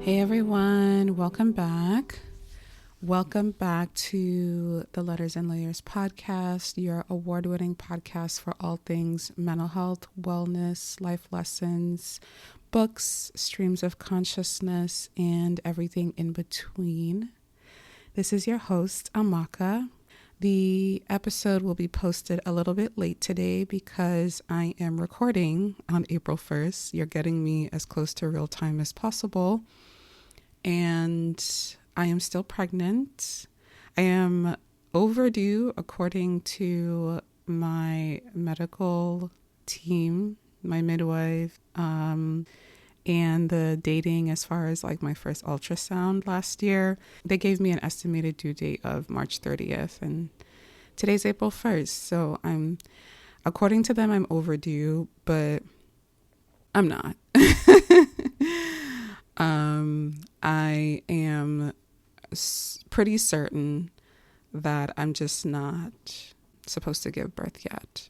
Hey everyone, welcome back. Welcome back to the Letters and Layers podcast, your award-winning podcast for all things mental health, wellness, life lessons, books, streams of consciousness, and everything in between. This is your host, Amaka. The episode will be posted a little bit late today because I am recording on April 1st. You're getting me as close to real time as possible. And I am still pregnant. I am overdue according to my medical team, my midwife, and the dating as far as like my first ultrasound last year. They gave me an estimated due date of March 30th and today's April 1st. So according to them, I'm overdue, but I'm not. I am pretty certain that I'm just not supposed to give birth yet,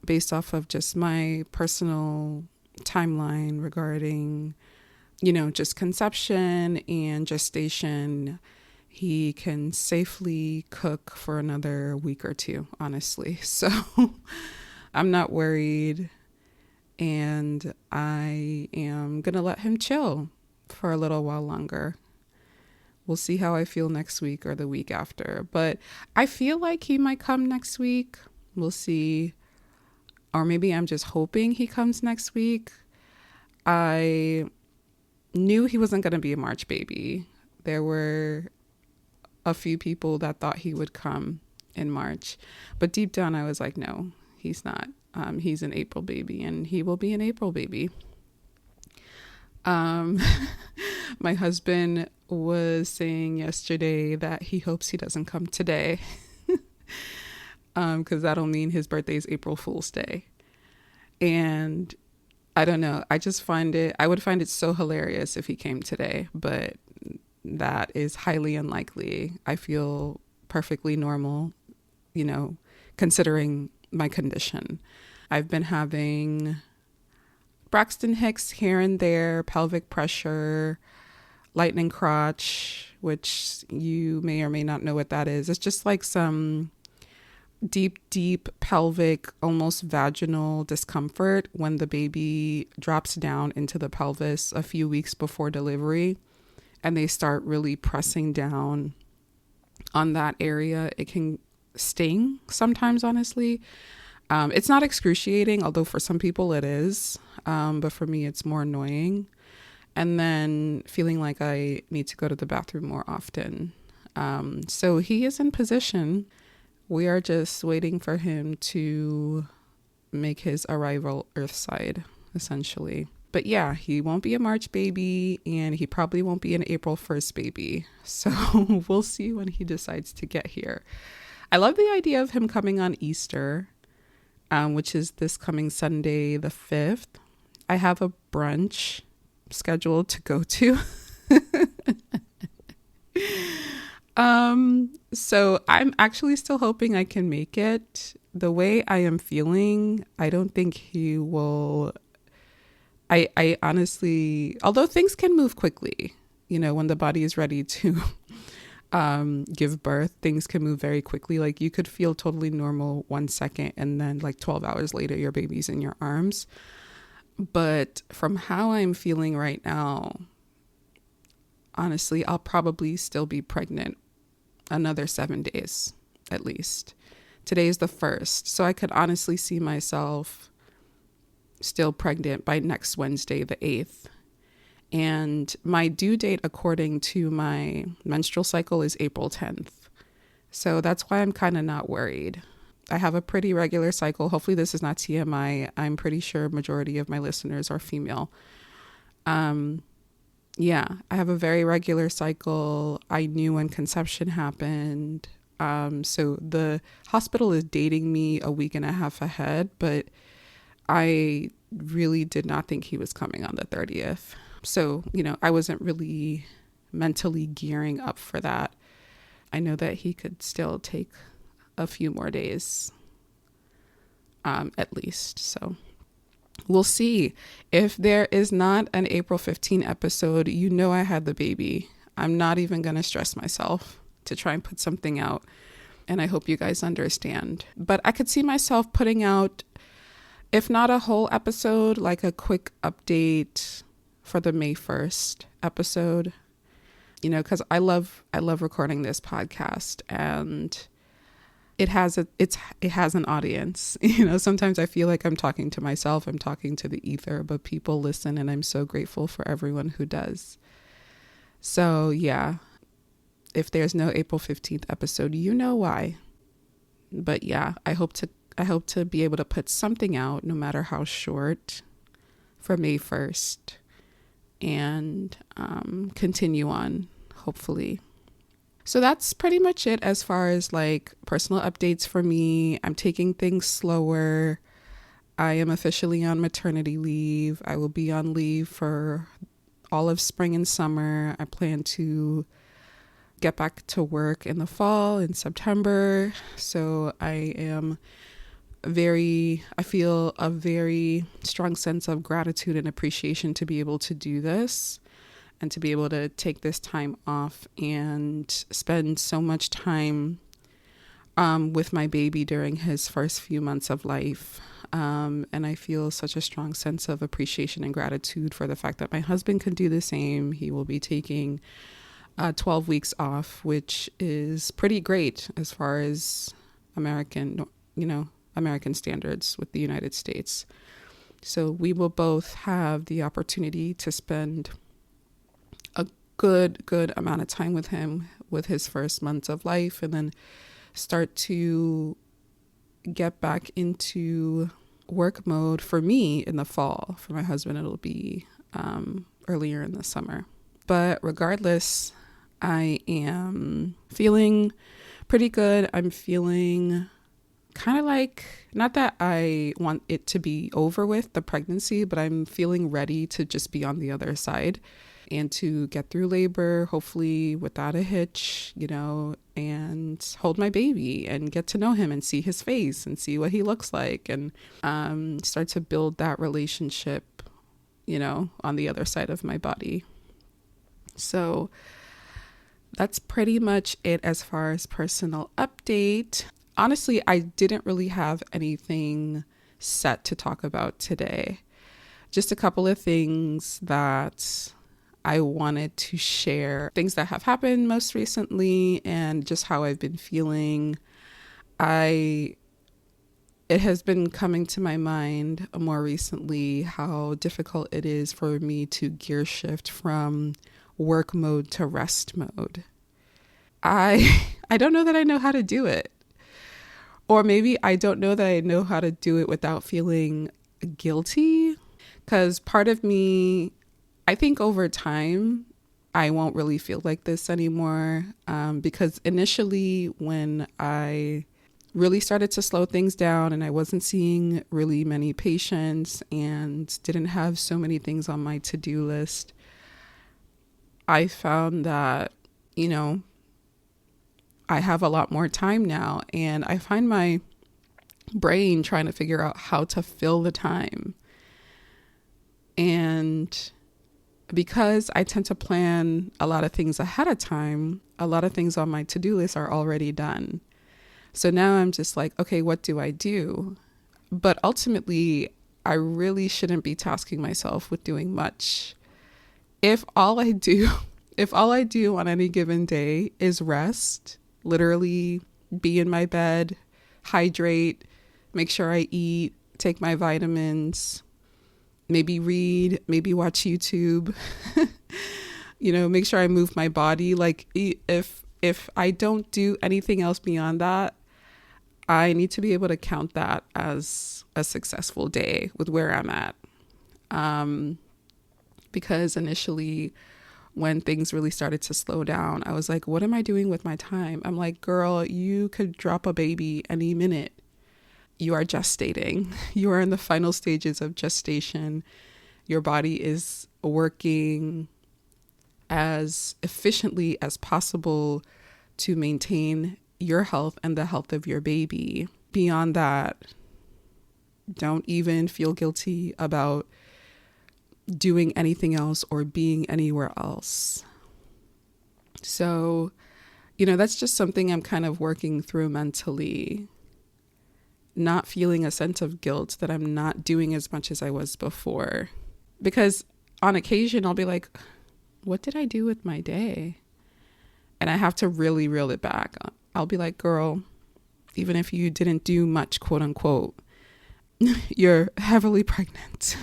based off of just my personal timeline regarding, just conception and gestation. He can safely cook for another week or two, honestly. So I'm not worried. And I am going to let him chill for a little while longer. We'll see how I feel next week or the week after. But I feel like he might come next week. We'll see. Or maybe I'm just hoping he comes next week. I knew he wasn't going to be a March baby. There were a few people that thought he would come in March. But deep down, I was like, no, he's not. He's an April baby, and he will be an April baby. My husband was saying yesterday that he hopes he doesn't come today, because that'll mean his birthday is April Fool's Day. And I don't know. I would find it so hilarious if he came today, but that is highly unlikely. I feel perfectly normal, considering my condition. I've been having Braxton Hicks here and there, pelvic pressure, lightning crotch, which you may or may not know what that is. It's just like some deep pelvic, almost vaginal discomfort when the baby drops down into the pelvis a few weeks before delivery and they start really pressing down on that area. It can sting sometimes, honestly. It's not excruciating, although for some people it is. But for me, it's more annoying. And then feeling like I need to go to the bathroom more often. So he is in position. We are just waiting for him to make his arrival earthside, essentially. But yeah, he won't be a March baby, and he probably won't be an April 1st baby. So we'll see when he decides to get here. I love the idea of him coming on Easter, which is this coming Sunday, the 5th. I have a brunch scheduled to go to. So I'm actually still hoping I can make it. The way I am feeling, I don't think he will. I honestly, although things can move quickly, when the body is ready to give birth, things can move very quickly. Like you could feel totally normal 1 second and then like 12 hours later, your baby's in your arms. But from how I'm feeling right now, honestly, I'll probably still be pregnant another 7 days at least. Today is the 1st. So I could honestly see myself still pregnant by next Wednesday, the 8th. And my due date, according to my menstrual cycle, is April 10th. So that's why I'm kind of not worried. I have a pretty regular cycle. Hopefully this is not TMI. I'm pretty sure majority of my listeners are female. Yeah, I have a very regular cycle. I knew when conception happened. So the hospital is dating me a week and a half ahead, but I really did not think he was coming on the 30th. So, I wasn't really mentally gearing up for that. I know that he could still take a few more days, at least. So we'll see. If there is not an April 15 episode, you know I had the baby. I'm not even going to stress myself to try and put something out. And I hope you guys understand. But I could see myself putting out, if not a whole episode, like a quick update for the May 1st episode. You know, because I love recording this podcast, and it has an audience. You know, sometimes I feel like I'm talking to myself, I'm talking to the ether, but people listen, and I'm so grateful for everyone who does. So yeah, if there's no April 15th episode, you know why. But yeah, I hope to be able to put something out, no matter how short, for May 1st, and continue on, hopefully. So that's pretty much it as far as like personal updates for me. I'm taking things slower. I am officially on maternity leave. I will be on leave for all of spring and summer. I plan to get back to work in the fall, in September. So I feel a very strong sense of gratitude and appreciation to be able to do this and to be able to take this time off and spend so much time with my baby during his first few months of life. And I feel such a strong sense of appreciation and gratitude for the fact that my husband can do the same. He will be taking 12 weeks off, which is pretty great as far as American standards with the United States. So we will both have the opportunity to spend a good amount of time with him with his first months of life, and then start to get back into work mode for me in the fall. For my husband, it'll be earlier in the summer. But regardless, I am feeling pretty good. I'm feeling kind of like, not that I want it to be over with, the pregnancy, but I'm feeling ready to just be on the other side and to get through labor, hopefully without a hitch, you know, and hold my baby and get to know him and see his face and see what he looks like, and start to build that relationship, you know, on the other side of my body. So that's pretty much it as far as personal update. Honestly, I didn't really have anything set to talk about today. Just a couple of things that I wanted to share, things that have happened most recently and just how I've been feeling. It has been coming to my mind more recently how difficult it is for me to gear shift from work mode to rest mode. I don't know that I know how to do it. Or maybe I don't know that I know how to do it without feeling guilty. Because part of me, I think over time, I won't really feel like this anymore. Because initially when I really started to slow things down and I wasn't seeing really many patients and didn't have so many things on my to-do list, I found that, you know, I have a lot more time now, and I find my brain trying to figure out how to fill the time. And because I tend to plan a lot of things ahead of time, a lot of things on my to-do list are already done. So now I'm just like, okay, what do I do? But ultimately, I really shouldn't be tasking myself with doing much. If all I do on any given day is rest, literally be in my bed, hydrate, make sure I eat, take my vitamins, maybe read, maybe watch YouTube, you know, make sure I move my body. Like if I don't do anything else beyond that, I need to be able to count that as a successful day with where I'm at. Because initially, when things really started to slow down, I was like, what am I doing with my time? I'm like, girl, you could drop a baby any minute. You are gestating. You are in the final stages of gestation. Your body is working as efficiently as possible to maintain your health and the health of your baby. Beyond that, Don't even feel guilty about doing anything else or being anywhere else. So, that's just something I'm kind of working through mentally. Not feeling a sense of guilt that I'm not doing as much as I was before. Because on occasion, I'll be like, what did I do with my day? And I have to really reel it back. I'll be like, girl, even if you didn't do much, quote unquote, you're heavily pregnant.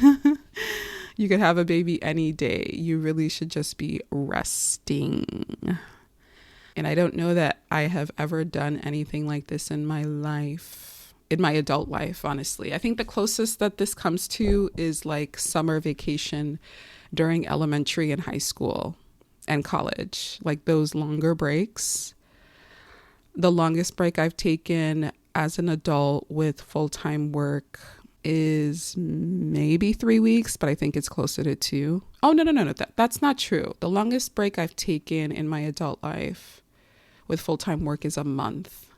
You could have a baby any day. You really should just be resting. And I don't know that I have ever done anything like this in my life, in my adult life, honestly. I think the closest that this comes to is like summer vacation during elementary and high school and college, like those longer breaks. The longest break I've taken as an adult with full-time work is maybe 3 weeks, but I think it's closer to 2. Oh, no. That's not true. The longest break I've taken in my adult life with full-time work is a month.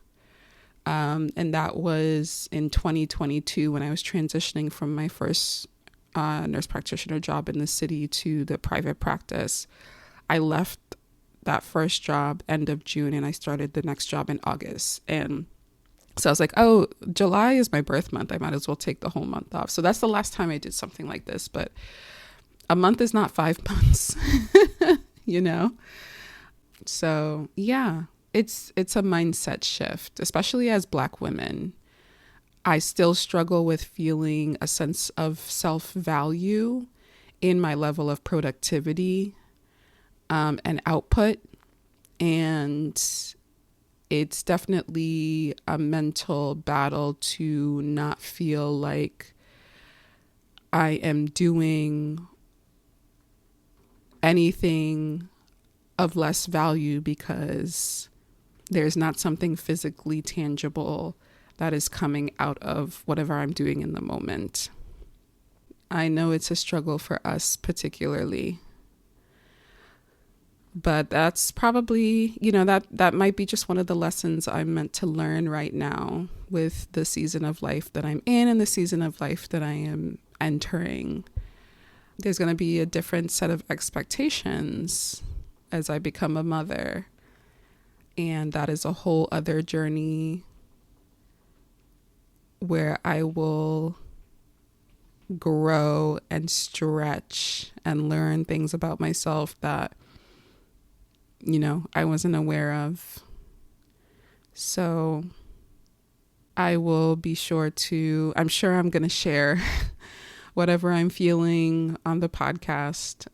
And that was in 2022 when I was transitioning from my first nurse practitioner job in the city to the private practice. I left that first job end of June and I started the next job in August. And so I was like, oh, July is my birth month. I might as well take the whole month off. So that's the last time I did something like this. But a month is not 5 months, So yeah, it's a mindset shift, especially as Black women. I still struggle with feeling a sense of self-value in my level of productivity and output. And it's definitely a mental battle to not feel like I am doing anything of less value because there's not something physically tangible that is coming out of whatever I'm doing in the moment. I know it's a struggle for us particularly. But that's probably, that might be just one of the lessons I'm meant to learn right now with the season of life that I'm in and the season of life that I am entering. There's going to be a different set of expectations as I become a mother. And that is a whole other journey where I will grow and stretch and learn things about myself that I wasn't aware of. So I will be sure I'm sure I'm going to share whatever I'm feeling on the podcast,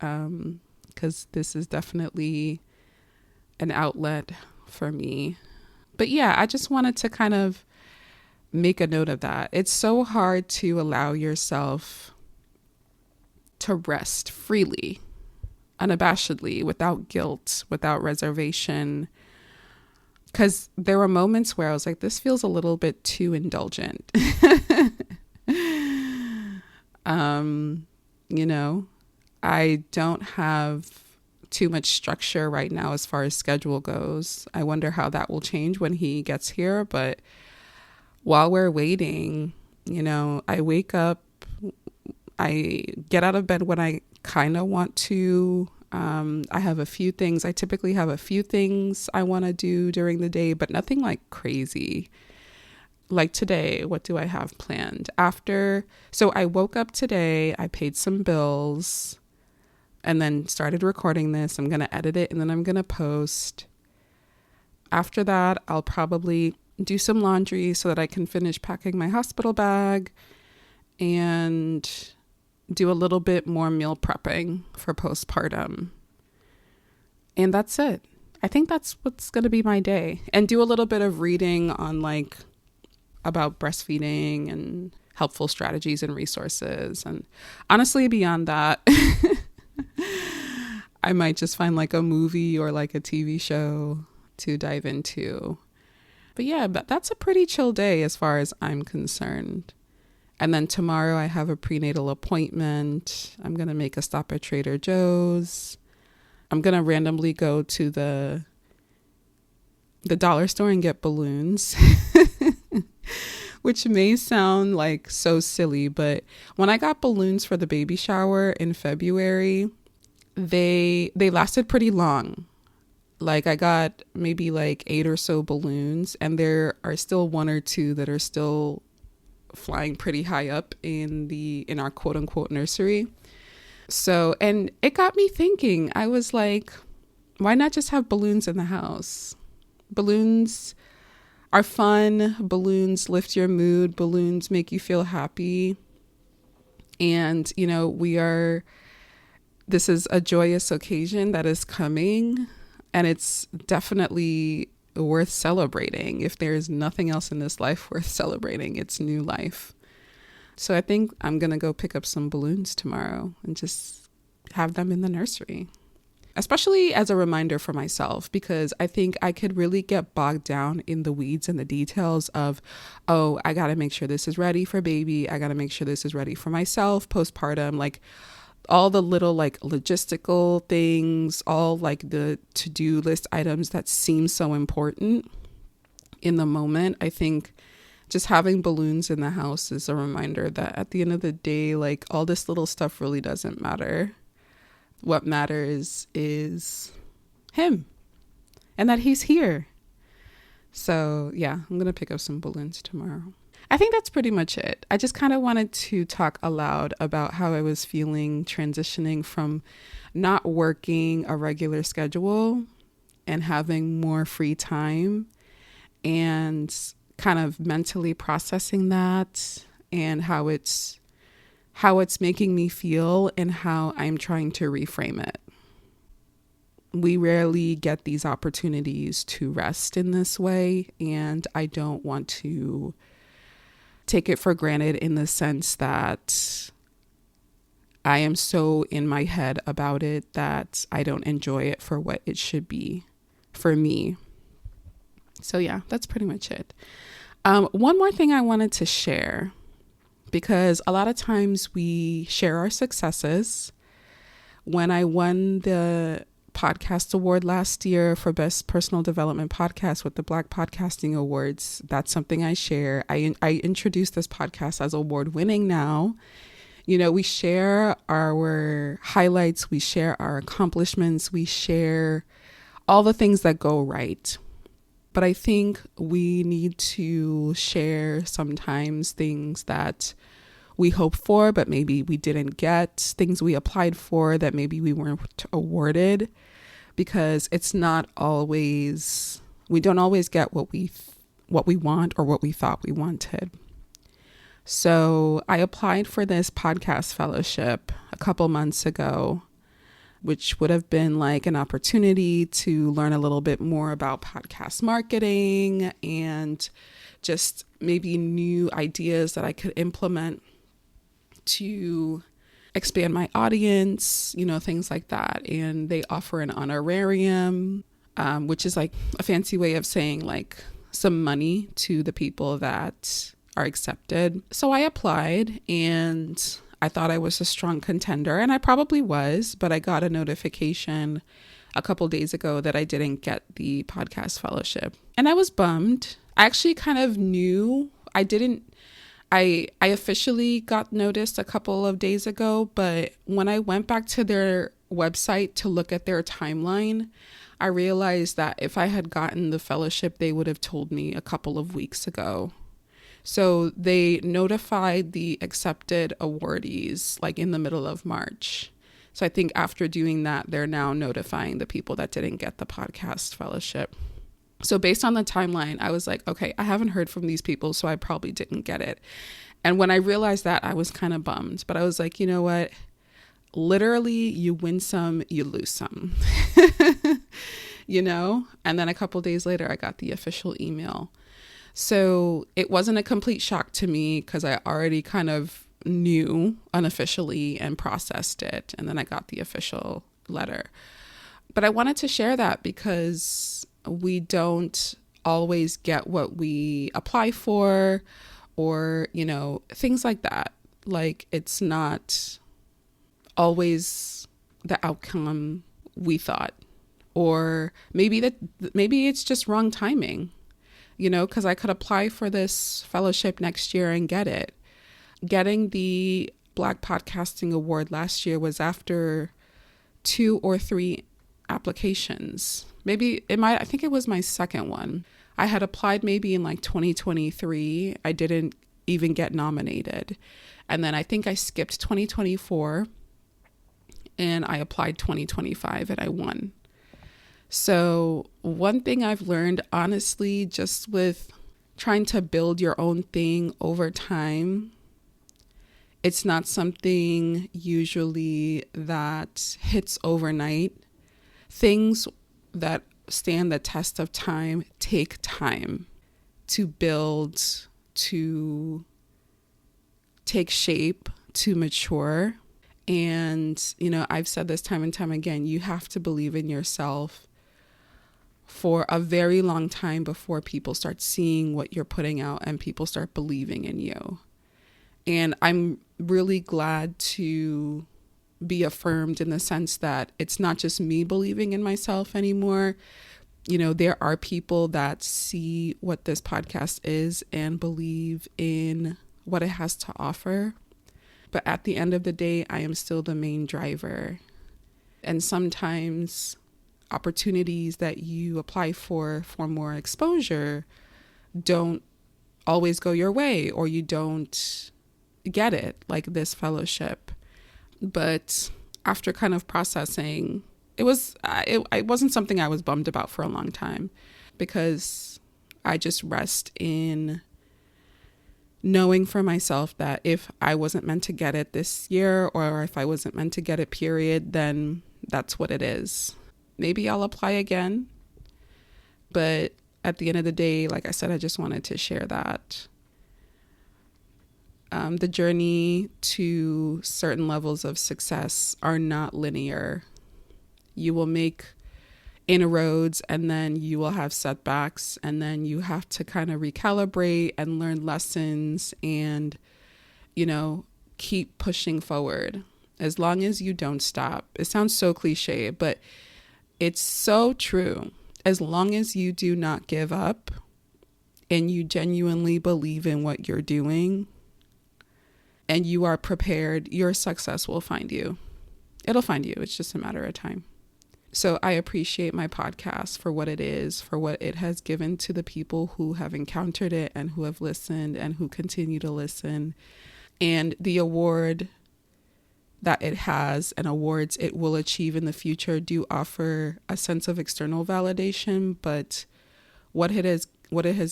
because this is definitely an outlet for me. But yeah, I just wanted to kind of make a note of that. It's so hard to allow yourself to rest freely, unabashedly, without guilt, without reservation. Because there were moments where I was like, this feels a little bit too indulgent. I don't have too much structure right now as far as schedule goes. I wonder how that will change when he gets here. But while we're waiting, I wake up, I get out of bed when I kind of want to. I have a few things. I typically have a few things I want to do during the day, but nothing like crazy. Like today, what do I have planned? So I woke up today, I paid some bills, and then started recording this. I'm going to edit it, and then I'm going to post. After that, I'll probably do some laundry so that I can finish packing my hospital bag and do a little bit more meal prepping for postpartum. And that's it. I think that's what's going to be my day. And do a little bit of reading on about breastfeeding and helpful strategies and resources. And honestly, beyond that, I might just find a movie or a TV show to dive into. But yeah, that's a pretty chill day as far as I'm concerned. And then tomorrow I have a prenatal appointment. I'm going to make a stop at Trader Joe's. I'm going to randomly go to the dollar store and get balloons, which may sound like so silly, but when I got balloons for the baby shower in February, they lasted pretty long. Like I got maybe like 8 or so balloons, and there are still 1 or 2 that are still flying pretty high up in our quote unquote nursery. So, and it got me thinking. I was like, why not just have balloons in the house? Balloons are fun. Balloons lift your mood. Balloons make you feel happy. And, this is a joyous occasion that is coming, and it's definitely worth celebrating. If there's nothing else in this life worth celebrating, it's new life. So I think I'm going to go pick up some balloons tomorrow and just have them in the nursery, especially as a reminder for myself, because I think I could really get bogged down in the weeds and the details of, oh, I got to make sure this is ready for baby. I got to make sure this is ready for myself postpartum. Like all the little like logistical things, all like the to-do list items that seem so important in the moment. I think just having balloons in the house is a reminder that at the end of the day, like all this little stuff really doesn't matter. What matters is him and that he's here. So yeah, I'm going to pick up some balloons tomorrow. I think that's pretty much it. I just kind of wanted to talk aloud about how I was feeling transitioning from not working a regular schedule and having more free time, and kind of mentally processing that, and how it's making me feel and how I'm trying to reframe it. We rarely get these opportunities to rest in this way, and I don't want to take it for granted in the sense that I am so in my head about it that I don't enjoy it for what it should be for me. So yeah, that's pretty much it. One more thing I wanted to share, because a lot of times we share our successes. When I won the podcast award last year for best personal development podcast with the Black Podcasting Awards, that's something I share. I introduced this podcast as award winning now. We share our highlights, we share our accomplishments, we share all the things that go right. But I think we need to share sometimes things that we hoped for, but maybe we didn't get, things we applied for that maybe we weren't awarded, because it's not always, we don't always get what we want or what we thought we wanted. So I applied for this podcast fellowship a couple months ago, which would have been like an opportunity to learn a little bit more about podcast marketing and just maybe new ideas that I could implement to expand my audience, things like that. And they offer an honorarium, which is like a fancy way of saying like some money to the people that are accepted. So I applied, and I thought I was a strong contender, and I probably was, but I got a notification a couple days ago that I didn't get the podcast fellowship. And I was bummed. I actually kind of knew I officially got noticed a couple of days ago, but when I went back to their website to look at their timeline, I realized that if I had gotten the fellowship, they would have told me a couple of weeks ago. So they notified the accepted awardees like in the middle of March. So I think after doing that, they're now notifying the people that didn't get the podcast fellowship. So based on the timeline, I was like, okay, I haven't heard from these people, so I probably didn't get it. And when I realized that, I was kind of bummed. But I was like, you know what? Literally, you win some, you lose some. And then a couple days later, I got the official email. So it wasn't a complete shock to me because I already kind of knew unofficially and processed it. And then I got the official letter. But I wanted to share that because we don't always get what we apply for, or, things like that. Like it's not always the outcome we thought, or maybe it's just wrong timing. because I could apply for this fellowship next year and get it. Getting the Black Podcasting Award last year was after 2 or 3 applications. I think it was my second one. I had applied maybe in like 2023. I didn't even get nominated. And then I think I skipped 2024 and I applied 2025 and I won. So one thing I've learned, honestly, just with trying to build your own thing over time, it's not something usually that hits overnight. Things that stand the test of time take time to build, to take shape, to mature. And, I've said this time and time again, you have to believe in yourself for a very long time before people start seeing what you're putting out and people start believing in you. And I'm really glad to be affirmed in the sense that it's not just me believing in myself anymore. There are people that see what this podcast is and believe in what it has to offer. But at the end of the day, I am still the main driver. And sometimes opportunities that you apply for more exposure don't always go your way, or you don't get it, like this fellowship. But after kind of processing, it wasn't something I was bummed about for a long time, because I just rest in knowing for myself that if I wasn't meant to get it this year, or if I wasn't meant to get it, period, then that's what it is. Maybe I'll apply again. But at the end of the day, like I said, I just wanted to share that. The journey to certain levels of success are not linear. You will make inroads and then you will have setbacks, and then you have to kind of recalibrate and learn lessons and, keep pushing forward as long as you don't stop. It sounds so cliche, but it's so true. As long as you do not give up and you genuinely believe in what you're doing and you are prepared, your success will find you. It'll find you. It's just a matter of time. So I appreciate my podcast for what it is, for what it has given to the people who have encountered it and who have listened and who continue to listen. And the award that it has and awards it will achieve in the future do offer a sense of external validation, but what it has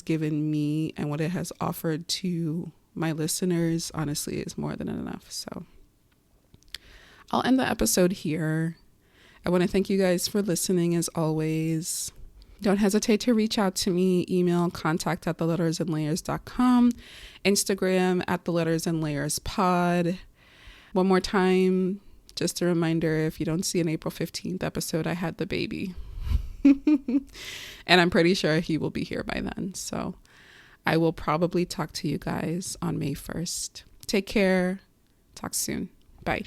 given me and what it has offered to my listeners, honestly, is more than enough. So I'll end the episode here. I want to thank you guys for listening as always. Don't hesitate to reach out to me. Email contact@thelettersandlayers.com, Instagram @thelettersandlayerspod. One more time, just a reminder, if you don't see an April 15th episode, I had the baby. And I'm pretty sure he will be here by then. So I will probably talk to you guys on May 1st. Take care. Talk soon. Bye.